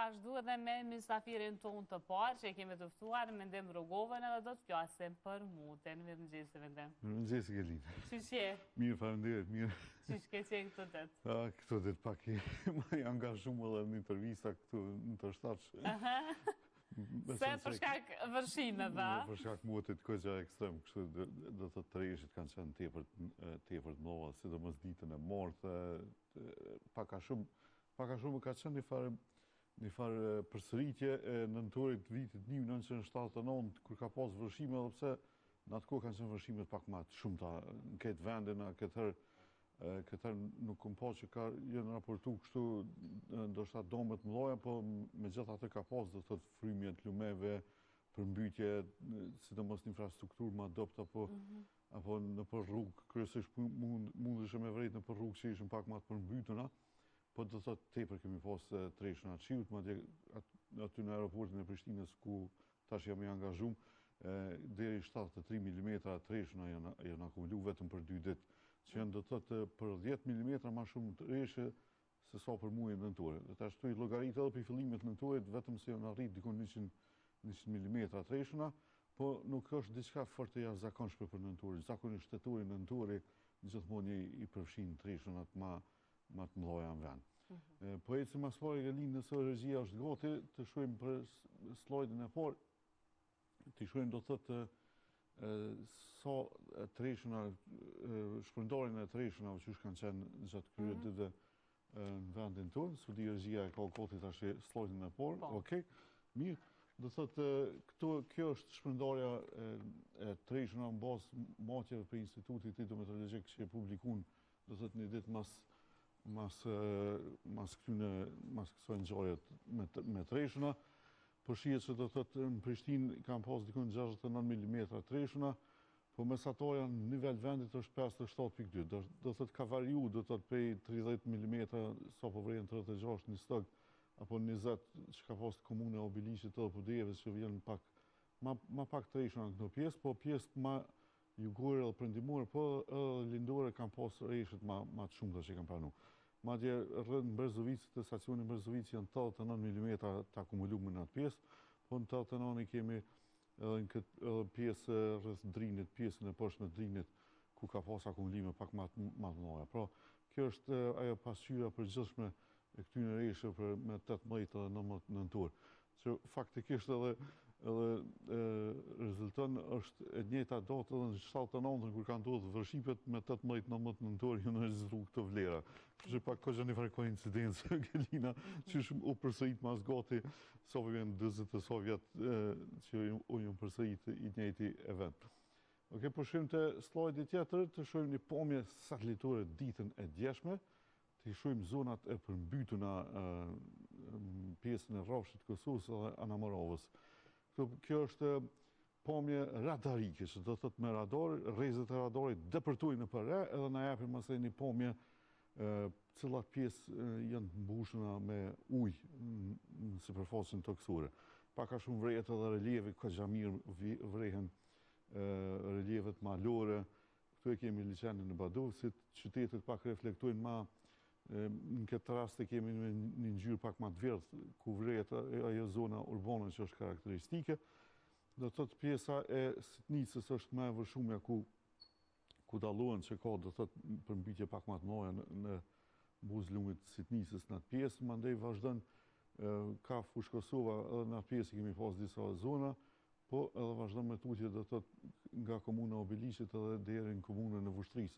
vazhdu edhe me misafirin tonë të parë, që e kemi të ftuar, Mendim Rrogovën, edhe do të flasim për muten. Mirë mëngjesi, Mendim. Mirë mëngjesi, Gelinë. Qysh je? Mirë, faleminderit, mirë. Qysh ke qenë këto ditë? Këto ditë pak i angazhuar edhe në intervista këtu në të shtatsh. Se për shkak vërshimeve, a? Për shkak mutit kogja ekstrem, kështu do të treshit kanë qenë tepër të mëdha, sidomos ditën e martë, pak a shumë ka qenë një farë përsëritje e nëntorit vitit 1979, kur ka pas vërshime, edhe pse në atë kohë kanë qenë vërshimet pak më të shumta në këtë vendin, këtë nuk kom pa që jenë raportu kështu ndoshta dëmet mëdha, po megjithatë ka pas do të thotë frymje të lumeve, përmbytje, sidomos në infrastrukturë më adopt apo në për rrugë, kryesisht mundesh me vret në për rrugë që ishin pak më të përmbytura, po do të thotë tepër kemi pas treshën atë shiut, madje aty në aeroportin e Prishtinës ku tash jam i angazhuar, deri 73 mm treshëna janë akumulu vetëm për 2 ditë, që janë do të thotë për 10 mm më shumë treshe se sa për muajin nëntor. Tash këtu i llogarit edhe për fillimet nëntorit vetëm se janë arrit diku 100 mm treshëna, po nuk është diçka fort e jashtëzakonshme për nëntorin. Zakonisht tetori nëntori gjithmonë i përfshin treshënat më të mëdha në vend. Po ecim mas pari Gelinë, nëse regjia është gati, të shohim për slajdin e parë, të shohim do të thotë sa treshëna, shpërndarjen e treshënave që kanë qenë gjatë këtyre ditëve në vendin tonë. Sudi regjia e ka gati tash slajdin e parë. Okej, mirë. Do thotë kjo është shpërndarja e treshënave në bazë matjeve për Institutit Hidrometeorologjik që e publikuan do thotë një ditë mas kësaj ngjarje me treshëna. Po shihet se do thotë në Prishtinë kanë pas diku 69 mm treshëna, po mesatar janë në nivel vendit është 57.2. Do thotë ka variu, do thotë prej 30 mm sa po vren 36 në stok, apo 20 që ka pas komuna e Obiliqit edhe Podjeve që vjen ma pak treshëna në këto pjesë, po pjesë ma jugore dhe perëndimore, po edhe lindore kanë pas rreshët ma të shumta që kanë pranuar. Madje rreth Mbrzovicit, të stacionit Mbrzovicit janë 89 mm të akumuluar në atë pjesë, po në 89 kemi edhe në këtë pjesë rreth Drinit, pjesën e poshtme të Drinit, ku ka pas akumulime pak më të mëdha. Pra, kjo është ajo pasqyra përgjithshme e këtyre rreshëve për me 18 dhe 19 nëntor, që faktikisht edhe rezulton është e njëjta datë edhe në 79 kur kanë ndodhur vërshipet me 18-19 nëntor janë rezultuar këto vlera. Kështu që pak ka një farë koincidencë Gelina, që u përsërit mas gati sa vjen 40 Sovjet që u përsërit i njëjti event. Okej, po shkojmë te slajdi tjetër, të shohim një pamje satellitore ditën e djeshme, të shohim zonat e përmbytura pjesën e rrafshit të Kosovës dhe Anamorovës. Kjo është pamje radarike, që do thotë me radar, rrezet e radarit depërtojnë në përre, edhe na japin mësej një pamje cilat pjesë janë mbushura me ujë në sipërfaqen toksore. Pak a shumë vrehet edhe relievi, ka mirë vrehen relievet malore. Këtu e kemi liçenin në Badovësit, qytetet pak reflektojnë ma. Në këtë rast e kemi një ngjyrë pak më të verdhë, ku vrehet ajo zona urbane që është karakteristike. Do të thotë pjesa e Sitnicës është më e vërshumja ku dallohen që ka do të thotë përmbytje pak më të mëdha në buzëllumit të Sitnicës në atë pjesë, mandej vazhdon ka fush Kosova edhe në atë pjesë kemi pas disa zona, po edhe vazhdon me tutje do të thotë nga komuna e Obiliqit edhe deri në komunën e Vushtrisë.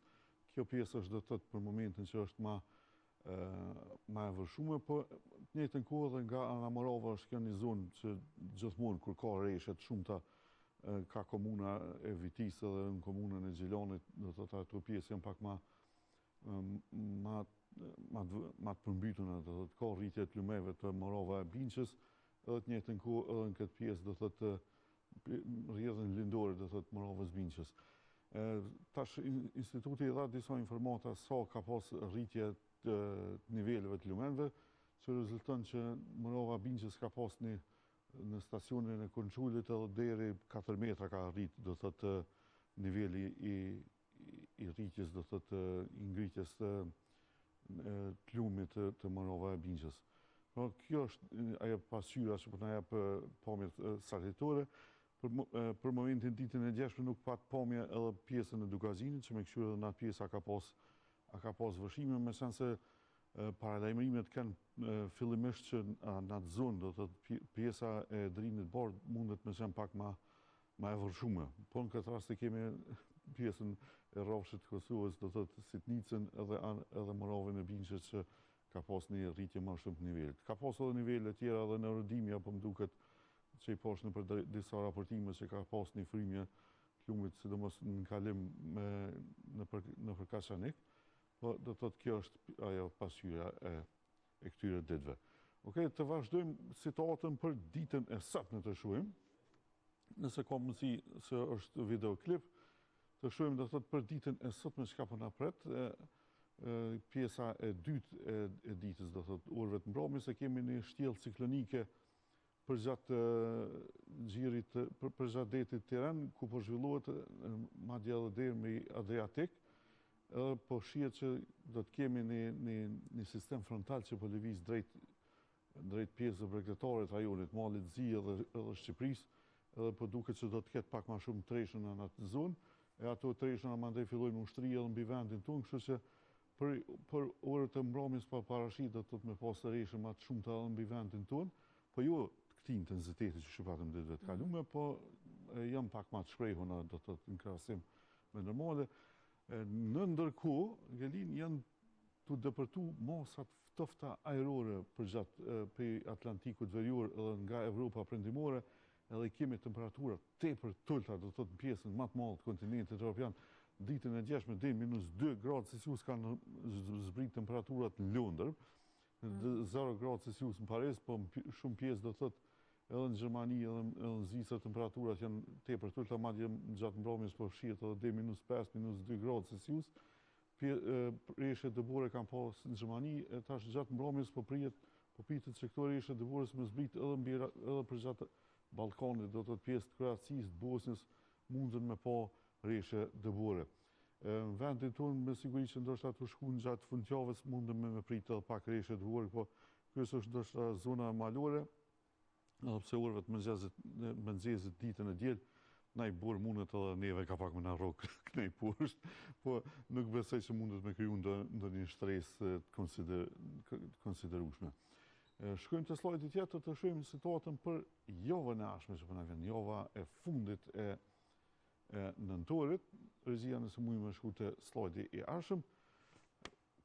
Kjo pjesë është do të thotë për momentin që është ma e vërshume, po në njëjtën kohë edhe nga Anamorova është kjo një zonë që gjithmonë kur ka rreshe të shumta ka komuna e Vitisë edhe në komunën e Gjelanit, do të thotë ato pjesë janë pak ma të përmbytura, do të thotë ka rritje të lumeve të Morava e Binqës, edhe të njëjtën kohë edhe në këtë pjesë do të thotë rrjedhën lindore do të thotë Moravës Binqës. Tash instituti i dha disa informata sa ka pas rritje të niveleve të lumenve, që rezulton që Morava Binqës ka pas në stacionin e Konçulit edhe deri 4 metra ka rrit, do thotë niveli i rritjes, do thotë i ngritjes të lumit të Morava e Binqës. Po, kjo është ajo pasqyra që po na jep pamjet satitore. Për momentin ditën e gjeshme nuk pat pamje edhe pjesën e dugazinit, që me këshyrë edhe në atë pjesë a ka pas vëshime, me sen se paralajmërimet kanë fillimisht që në atë zonë, do të pjesa e drinit bord mundet me qenë pak ma e vërshume. Po në këtë rast e kemi pjesën e rrafshit të Kosovës, do të Sitnicën edhe Moravën e Binqës që ka pas një rritje më shumë të nivelit. Ka pas edhe nivele tjera edhe në Rëdimja, po më duket që i poshtë në për disa raportime që ka pas një frymje plumit, sidomos në kalim në për Kaçanik, po do të thotë kjo është ajo pasqyra e këtyre ditëve. Okej, të vazhdojmë situatën për ditën e sotme të shohim. Nëse ka mundësi se është videoklip, të shohim do të thotë për ditën e sotme çka po na pret. Pjesa e dytë e ditës, do thotë orëve të mbrëmjes, e kemi një shtjellë ciklonike përgjatë xhirit përgjatë detit Tiranë, ku po zhvillohet madje edhe deri me Adriatik, edhe po shihet që do të kemi një sistem frontal që po lëviz drejt pjesëve bregdetare të rajonit, Malit Zi edhe Shqipërisë, edhe po duket që do të ketë pak më shumë treshën në atë zonë, e ato treshëna mandej fillojnë ushtri edhe mbi vendin tonë, kështu që për orët e mbrëmjes pa parashit do të thotë me pas treshë më të shumta edhe mbi vendin tonë, po jo këtij intensiteti që shpatëm ditëve të kaluara, po janë pak më të shprehura, do të thotë në krahasim me normale. Në ndërkohë, Gelin, janë të depërtu masat ftofta ajrore prej Atlantikut Verior edhe nga Evropa Perëndimore, edhe kemi temperatura tepër të ulta, do të thotë në pjesën më të madhe të kontinentit evropian. Ditën e gjeshme deri -2°C kanë zbrit temperaturat në Londër, 0°C në Paris, po shumë pjesë do të thotë edhe në Gjermani edhe në Zvicër temperaturat janë tepër të ulta, madje gjatë mbrëmjes po shihet edhe deri -5, -2°C. Rreshtjet dëbore kanë pas në Gjermani, tash gjatë mbrëmjes po pritet që këto rreshtje dëbore më zbrit edhe përgjatë Ballkanit, do të thotë pjesë të Kroacisë, të Bosnjës, mundën me pa rreshtje dëbore. Në vendin tonë me siguri që ndoshta të shkuën gjatë fundjavës mundën me pritë edhe pak rreshtje dëbore, po kryesisht ndoshta zona malore, edhe pse orëve të mëngjesit ditën e diel, na i burë mundet edhe neve ka pak me na rrok kënej poshtë, po nuk besoj që mundet me kriju ndonjë stres të konsiderueshme. Shkojmë të slajdi tjetër të shohim situatën për javën e ardhshme që po na vjen, java e fundit e nëntorit. Regjia nëse mujmë shku te slajdi i ardhshëm,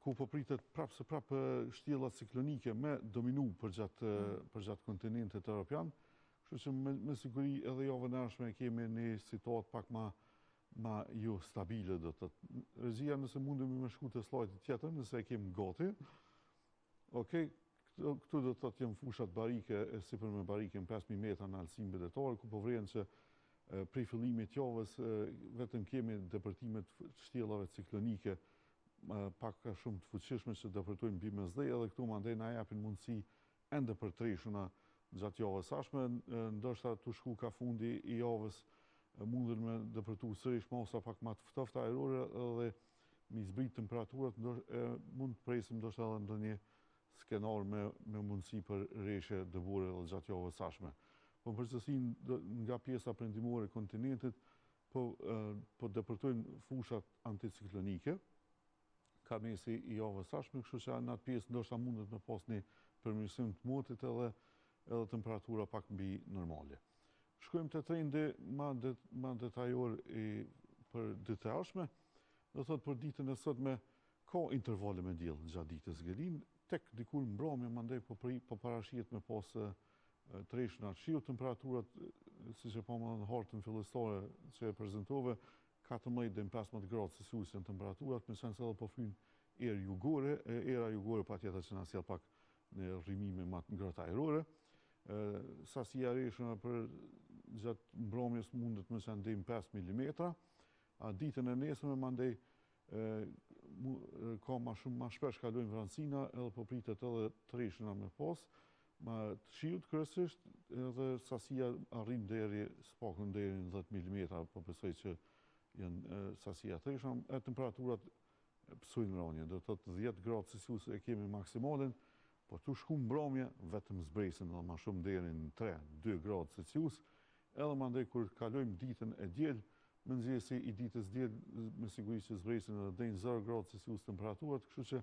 ku po pritet prapë shtjella ciklonike me dominu përgjatë kontinentit evropian. Kështu që me siguri edhe javën e ardhshme kemi një situatë pak ma jo stabile, do të thotë. Regjia nëse mundemi me shku te slajdi tjetër, nëse e kemi gati. Okej. Këtu do të thotë janë fushat barike e sipër me barike në 5000 metra në altësinë betetor, ku po vren që prej fillimit të javës vetëm kemi depërtimet shtjellave ciklonike pak shumë të fuqishme që depërtojnë mbi mesdhej, edhe këtu mandej na japin mundësi ende për treshuna gjatë javës ardhshme, ndoshta të shku ka fundi i javës mundën me depërtu sërish masa pak më të ftofta ajrore edhe me zbrit temperaturat, mund të presim ndoshta edhe ndonjë skenar me mundësi për rreshtje dëbore edhe gjatë javës ardhshme. Po në përgjithësi nga pjesa perëndimore e kontinentit po depërtojnë fushat anticiklonike ka mesi i javës ardhshme, kështu që në atë pjesë ndoshta mundet me pas një përmirësim të motit edhe temperatura pak mbi normale. Shkojmë te trendi më detajor për ditën e ardhshme. Do thotë për ditën e sotme ka intervale me diell gjatë ditës Gelin, tek dikur mbrëmje mandej po parashihet me pas treshëna të shiut, temperaturat siç e pamë në hartën fillestare që e prezantove, 14 deri në 15°C janë temperaturat, me shans edhe po fryn erë jugore, era jugore patjetër që na sjell pak në rrymime më të ngrohta ajrore. Sasia rreshëna për gjatë mbrëmjes mundet më sa deri në 5 mm. A ditën e nesërme mandej ka ma shpesh kalojnë vranësina, edhe po pritet edhe treshëna me pas, ma të shiut kryesisht, edhe sasia arrin deri spakun deri në 10 mm, po besoj që janë sasia treshëna, temperaturat pësojnë rënje, do të thotë 10°C e kemi maksimalen, Po tu shku mbrëmje, vetëm zbresin edhe ma shumë deri në 3-2 gradë Celsius, edhe mandej kur kalojmë ditën e diel, mëngjesi i ditës diel, me siguri që zbresin edhe deri në 0 gradë Celsius temperaturat, kështu që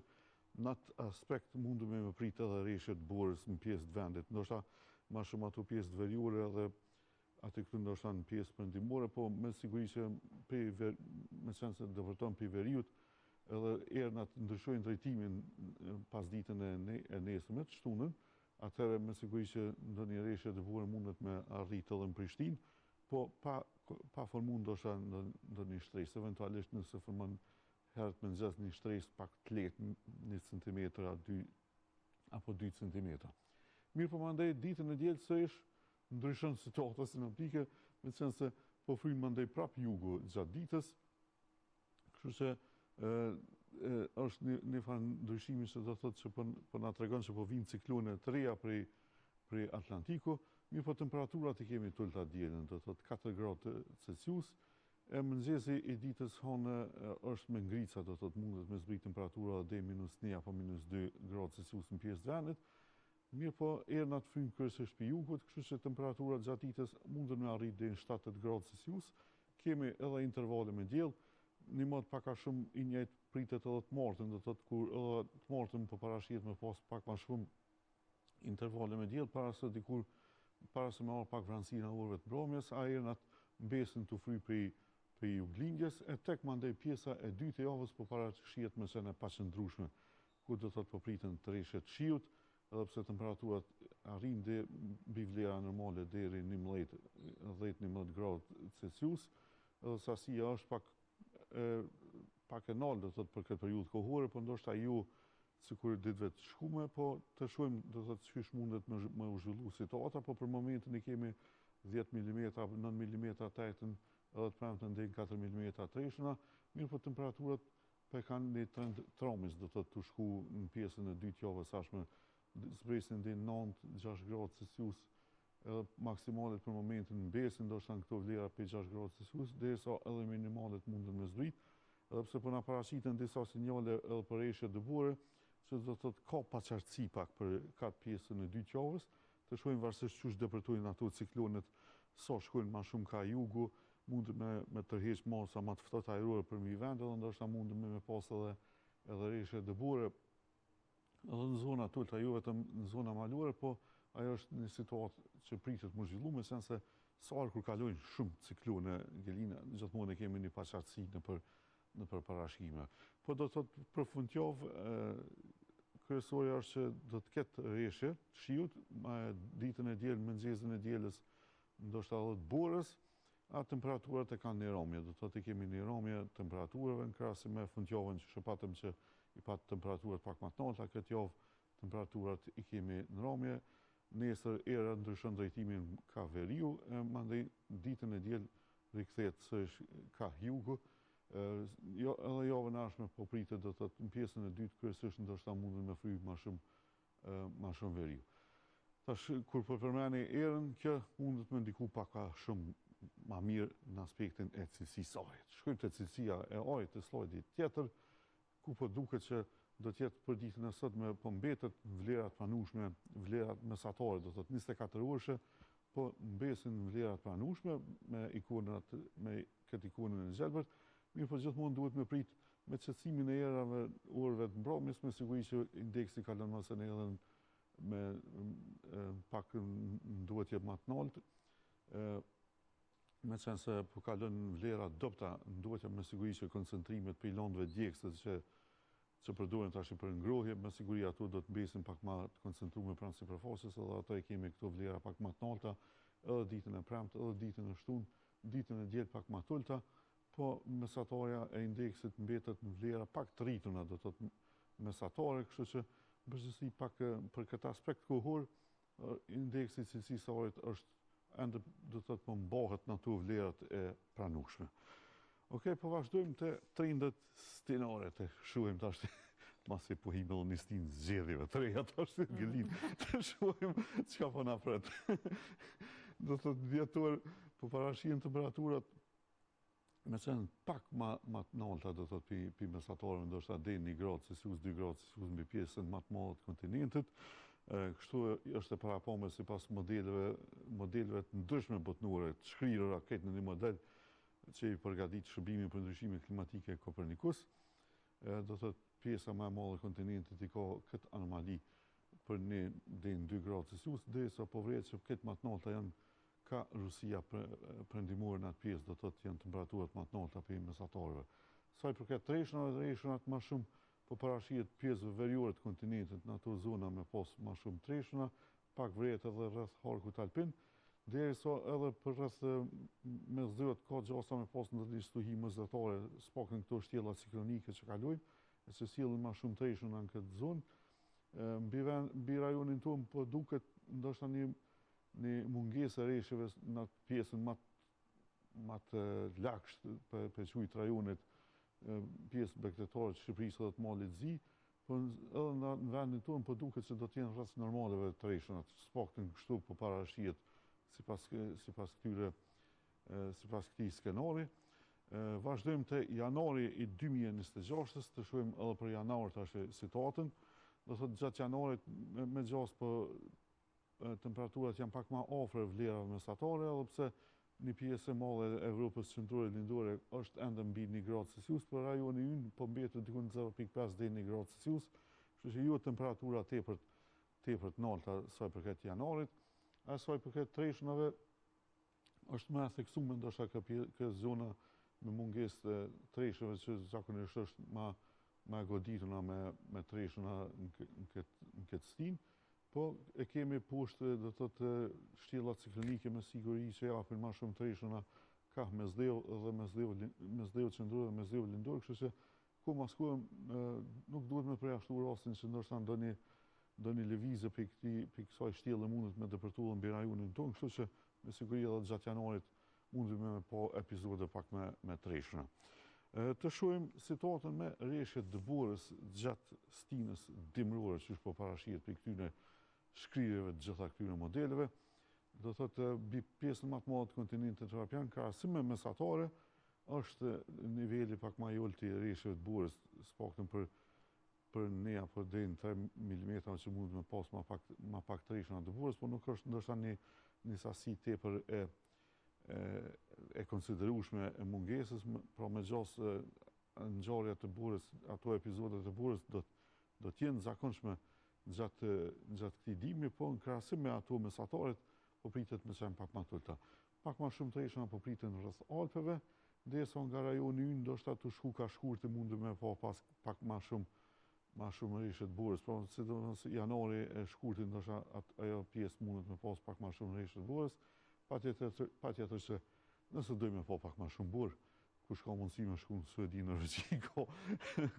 në atë aspekt mundu me prit edhe rreshtet burës në pjesë të vendit. Ndoshta ma shumë ato pjesë të veriore edhe aty këtu ndoshta në pjesë perëndimore, po me siguri që me qenë se dëvërton për veriut, edhe ernat ndryshojnë drejtimin pas ditën e nesërme të shtunën, atëherë me siguri që ndonjë rreshje të burë mundet me arrit edhe në Prishtinë, po pa formu ndoshta ndonjë shtresë, eventualisht nëse formon herët me nxez një shtresë pak të lehtë, 1 centimetër apo 2 centimetra. Mirë po mandej ditën e diel sërish ndryshon situata sinoptike, me qenë se po frynë mandej prap jugu gjatë ditës, kështu që është një farë ndryshimi që do thotë që po na tregon që po vinë ciklone të reja prej Atlantiku, mirë po temperaturat i kemi tulta dielën, do thotë 4 gradë Celsius, e mëngjesi i ditës hone është me ngrica, do thotë mundet me zbrit temperatura deri -1 apo -2 gradë Celsius në pjesë të vendit. Mirë po ernat frynë kryesisht për jugut, kështu që temperaturat gjatë ditës mundën me arrit deri në 7 gradë Celsius. Kemi edhe intervale me diell, një mod pak a shumë i njëjtë pritet edhe të martën, do thotë kur edhe të martën po parashihet me pas pak më shumë intervale me diell para se me marr pak vranësinë e orëve të mbrëmjes, ernat mbesin të fry prej juglindjes, e tek mandej pjesa e dytë e javës po parashihet me qenë e paqëndrueshme, ku do thotë po priten të rreshtet shiut, edhe pse temperaturat arrin mbi vlera normale deri 10-11 gradë Celsius, edhe sasia është pak e nalë, do thotë për këtë periudhë kohore, po ndoshta ju sikur ditëve të shkume, po të shohim do thotë çish mundet me u zhvillu situata, po për momentin i kemi 10 mm, 9 mm tajtën, edhe të premten deri 4 mm treshëna, mirë po temperaturat po e kanë një trend tromis, do thotë të shku në pjesën e dytë javës sashme, zbresin deri 9-6 gradë Celsius, edhe maksimalet për momentin mbesin, ndoshta në këto vlera për 6 gradë Celsius, derisa edhe minimalet mundën me zbrit, edhe pse po na paraqiten disa sinjale edhe për rreshje dëbore, që do thotë ka paqartësi pak për katë pjesën e dytë javës, të shohim varësisht çu depërtojnë ato ciklonet, sa shkojnë më shumë ka jugu, mund me tërheq masa më të ftohta ajrore për mi vend, edhe ndoshta mund me pas edhe rreshje dëbore, edhe në zona tulta, jo vetëm në zona malore, po ajo është një situatë që pritet më zhvillu, me qenë se sarë kur kalojnë shumë ciklone Gelina, gjithmonë e kemi një paqartësi në për parashkime. Po do të thotë për fundjavë, kryesorja është që do të ketë rreshje të shiut, ditën e diel, mëngjesin e dielës, ndoshta edhe të borës, a temperaturat e kanë një rrëmje, do të thotë kemi një rrëmje temperaturave në krahasim me fundjavën që shpatëm që i patë temperaturat pak më të larta, këtë javë temperaturat i kemi në rrëmje, nesër era ndryshon drejtimin ka veriu, mandej ditën e diel rikthehet sërish ka jugu, edhe javën e ardhshme po pritet do thotë në pjesën e dytë kryesisht ndoshta mundën me fry më shumë veriu. Tash kur po përmeni erën, kjo mundet me ndiku pak a shumë më mirë në aspektin e cilësisë së ajrit. Shkojmë te cilësia e ajrit të slajdi tjetër, ku po duket që do të jetë për ditën e sotme po mbetet vlerat pranueshme, vlerat mesatare, do thotë 24 orëshe, po mbesin vlerat pranueshme me këtë ikonën e gjelbërt, mirë po gjithmonë duhet me prit me qetësimin e erave orëve të mbrëmjes, me siguri që indeksi kalon më së edhe me pak duhet jetë më të lartë, me qenë se po kalon vlera dobta, duhet me siguri që koncentrimet për lëndëve djegësës që përdoren tash për ngrohje, me siguri ato do të mbesin pak më të koncentruar pranë sipërfaqes, edhe ato e kemi këto vlera pak më të larta, edhe ditën e premte, edhe ditën e shtunë, ditën e diel pak më të ulta, po mesatarja e indeksit mbetet në vlera pak të rrituna, do të thotë mesatare, kështu që përgjithësi pak për këtë aspekt kohor, indeksi i cilësisë së ajrit është ende do të thotë po mbahet në ato vlerat e pranueshme. Okej, po vazhdojmë te trendet stinore, të shohim tash masi po him edhe një stinë zgjedhjeve të reja tash Gelin, të shohim çka po na pret. Do thotë dhjetor po parashihen temperaturat me qenë pak ma të nalta, do thot, pi mesatorëve, ndoshta deri 1 gradë Celsius, 2 gradë Celsius mbi pjesën më të madhe të kontinentit. Kështu është e parapome sipas modeleve të ndryshme botnore, të shkrirura këtë në një model që i përgatit shërbimin për ndryshimin klimatike Kopernikus. Do thot, pjesa më e madhe e kontinentit i ka këtë anomali për deri në 2 gradë Celsius, derisa po vret që këtë më të nalta janë ka Rusia perëndimore në atë pjesë, do thotë janë temperaturat më të nalta për mesatorëve. Sa i përket treshnave më shumë po parashihet pjesëve veriore të kontinentit, në ato zona me pas më shumë treshna, pak vret edhe rreth harkut alpin, derisa edhe për rreth mesdhëut ka gjasa me pas ndonjë stuhi mesatare, s'pakën këto shtjella ciklonike që kalojnë, e se sjellin më shumë treshna në këtë zonë. Mbi rajonin tonë po duket ndoshta një mungesë e reshjeve në pjesën më të lagësht për qujtë rajonit, pjesë bektetare të Shqipërisë dhe të Malit Zi, por edhe në vendin tonë po duket se do të jenë rreth normaleve të reshënat, s'paktën kështu po parashihet sipas këtij skenari. Vazhdojmë te janari i 2026-s, të shohim edhe për janar tash situatën. Do thotë gjatë janarit me gjas po temperaturat janë pak më afër vlerave mesatare, edhe pse një pjesë e madhe e Evropës qendrore lindore është ende mbi 1 gradë Celsius, por rajoni ynë po mbetet diku në 0.5 deri 1 gradë Celsius, kështu që jo temperatura tepër të nalta sa i përket janarit. Sa i përket treshnave, është më e theksuar ndoshta kjo zona me mungesë të treshëve që zakonisht është më e goditur me treshna në këtë stin. Po e kemi poshtë, do thotë, shtjella ciklonike me siguri që japin më shumë treshna ka mesdheu dhe mesdheu qendror dhe mesdheu lindor, kështu që ku maskuem nuk duhet me përjashtu rastin që ndoshta ndonjë lëvizje për kësaj shtjelle mundet me depërtuar mbi rajonin tonë, kështu që me siguri edhe gjatë janarit mundet me pa epizode pak me treshna. Të shohim situatën me rreshtet dëborës gjatë stinës dimrore që është po parashihet për këtyre shkrirjeve të gjitha këtyre modeleve. Do thotë mbi pjesën më të madhe të kontinentit evropian, krahasim me mesatare, është niveli pak më i ulët i rreshjeve të borës, s'paktën për ne apo deri në 3 mm që mund me pas më pak treshna të borës, por nuk është ndoshta një sasi tepër e konsiderueshme e mungesës, pra me gjas ngjarjet të borës, ato epizodet të borës do të jenë zakonshme gjatë këtij dimri, po në krahasim me ato mesataret po pritet me qenë pak më të ulta. Pak më shumë treshna po priten rreth Alpeve, ndërsa nga rajoni ynë ndoshta të shkuka shkurtë mundu me pa pas pak më shumë rreshje të borës, pra sidomos janari e shkurtë ndoshta ajo pjesë mundet me pas pak më shumë rreshje të borës. Patjetër që nëse dojmë me pa pak më shumë borë, kush ka mundësi me shku në Suedi, në Norvegji,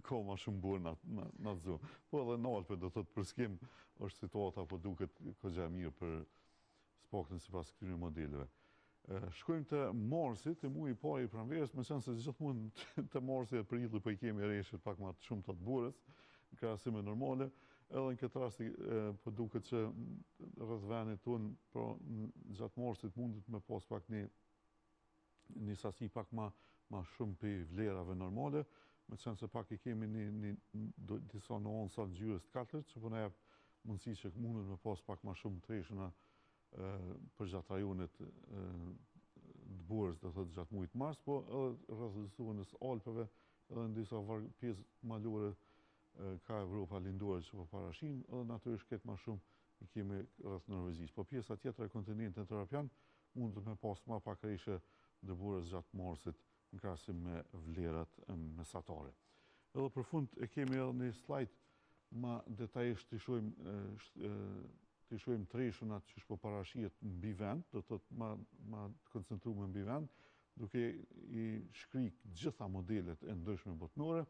ka më shumë borë në atë zonë. Po edhe në Alpe do thotë për skem është situata po duket kogja mirë për spaktën sipas këtyre modeleve. Shkojmë te Marsi, te muaji i parë i pranverës, me qenë se gjithmonë te Marsi e prilli po i kemi rreshtet pak më të shumta të borës, në krahasim me normale. Edhe në këtë rast po duket që rreth vendit tonë, pra gjatë Marsit mundet me pas pak një sasi pak më shumë për vlerave normale, me qenë se pak i kemi disa nuanca ngjyrës të kaltër, që po na jep mundësi që mundet me pas pak më shumë treshna për gjatë rajonit të borës, do thotë gjatë muajit mars, po edhe rreth zonës Alpeve, edhe në disa pjesë malore ka Evropa lindore që po parashin, edhe natyrisht këtë më shumë i kemi rreth Norvegjisë. Po pjesa tjetër e kontinentit evropian mund të me pas më pak rreshje dëborës gjatë marsit në krahasim me vlerat mesatare. Edhe për fund e kemi edhe një slajd më detajisht të shohim treshënat që po parashihet mbi vend, do të thotë më të koncentruar mbi vend, duke i shkrik gjitha modelet e ndryshme botnore.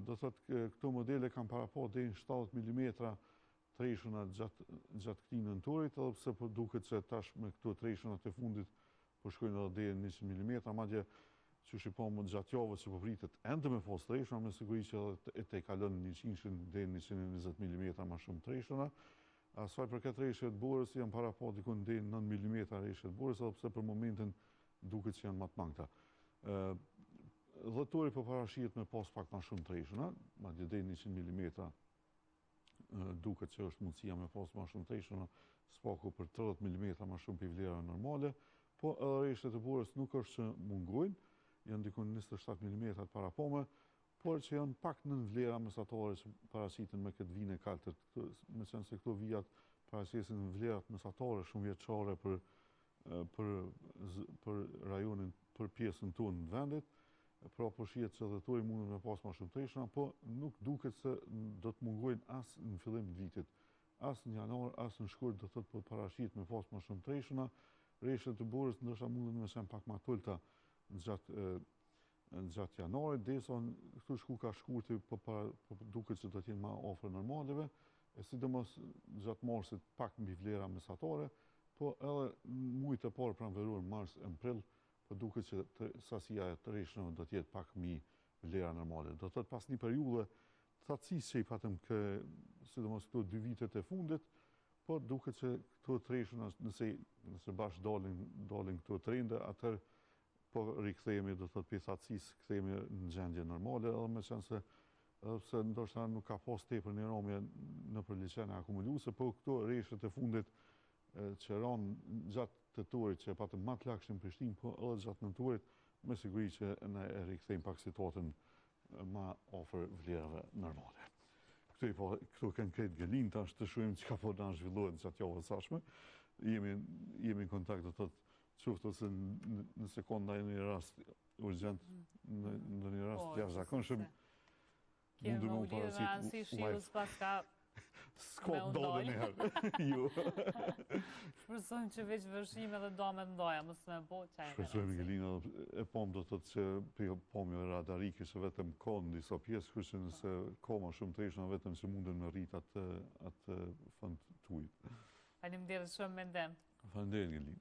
Do thotë këto modele kanë para pa deri në 70 mm treshëna gjatë këtij nëntorit, edhe pse po duket se tash me këto treshënat e fundit po shkojnë edhe deri në 100 mm, madje që shipom gjatë javës që po pritet ende me pas treshëna, me siguri që edhe te kalon 100 deri në 120 mm më shumë treshëna. Asaj përket rreshjeve të borës janë para pa diku deri në 9 mm rreshje të borës, edhe pse për momentin duket që janë më të mangëta. Dhëtori për parashijet me pas pak ma shumë treshëna, ma dje 100 mm duket që është mundësia me pas ma shumë treshëna, spaku për 30 mm ma shumë për vlera normale, po edhe reshtet e burës nuk është që mungojnë, janë dikun 27 mm para pome, por që janë pak në vlera mesatare që parasitin me këtë vine kaltër, me qenë se këto vijat parasitin në vlerat mesatare shumë vjeçare për rajonin, për pjesën tonë në vendit, pra po shihet që dhëtori mundën me pas ma shumë treshëna, po nuk duket se do të mungojnë as në fillim të vitit, as në janar, as në shkurt do të thotë parashit me pas ma shumë treshëna, reshtet e burës ndoshta mundën me qenë pak ma tulta në gjatë janarit, derisa këtu shku ka shkurti, po duket që do t'jenë ma afër normaleve, e sidomos gjatë marsit pak mbi vlera mesatare, po edhe mujt e parë pranveror, mars e prill, po duket që sasia e treshënave do t'jetë pak mbi vlera normale. Do të thotë pas një periudhe thatësisë që i patëm sidomos këto 2 vitet e fundit, po duket që këto treshëna nëse bashkë dalin këto trende, atëherë po rikthehemi do të thotë për thatësisë, kthehemi në gjendje normale, edhe me qenë se pse ndoshta nuk ka pas tepër një rëmje nëpër liçene akumuluese, po këto reshtet e fundit që ranë gjatë tetorit që e patëm më të lagshëm në Prishtinë, po edhe gjatë nëntorit, me siguri që ne e rikthejmë pak situatën më afër vlerave normale. Këtu kanë krejt gelin, tash të shohim çka po na zhvillohet gjatë javës së sashme. Jemi në kontakt, do thotë, qoftë ose në sekonda në një rast urgjent, në një rast jashtëzakonshëm. Kemi më ulirë me anësi shius pas ka s'ka ndodhe njëherë. Jo. Shpresojmë që veç vërshime dhe dome të ndoja, mësë me bo qaj. Shpresojmë, Ngelina, e pom do të thotë që për pomjë radarike që vetëm ka në disa pjesë, kërë që nëse ka ma shumë treshëna vetëm që mundën me rrit atë fund të ujtë. Faleminderit shumë me ndem. Faleminderit, Ngelina.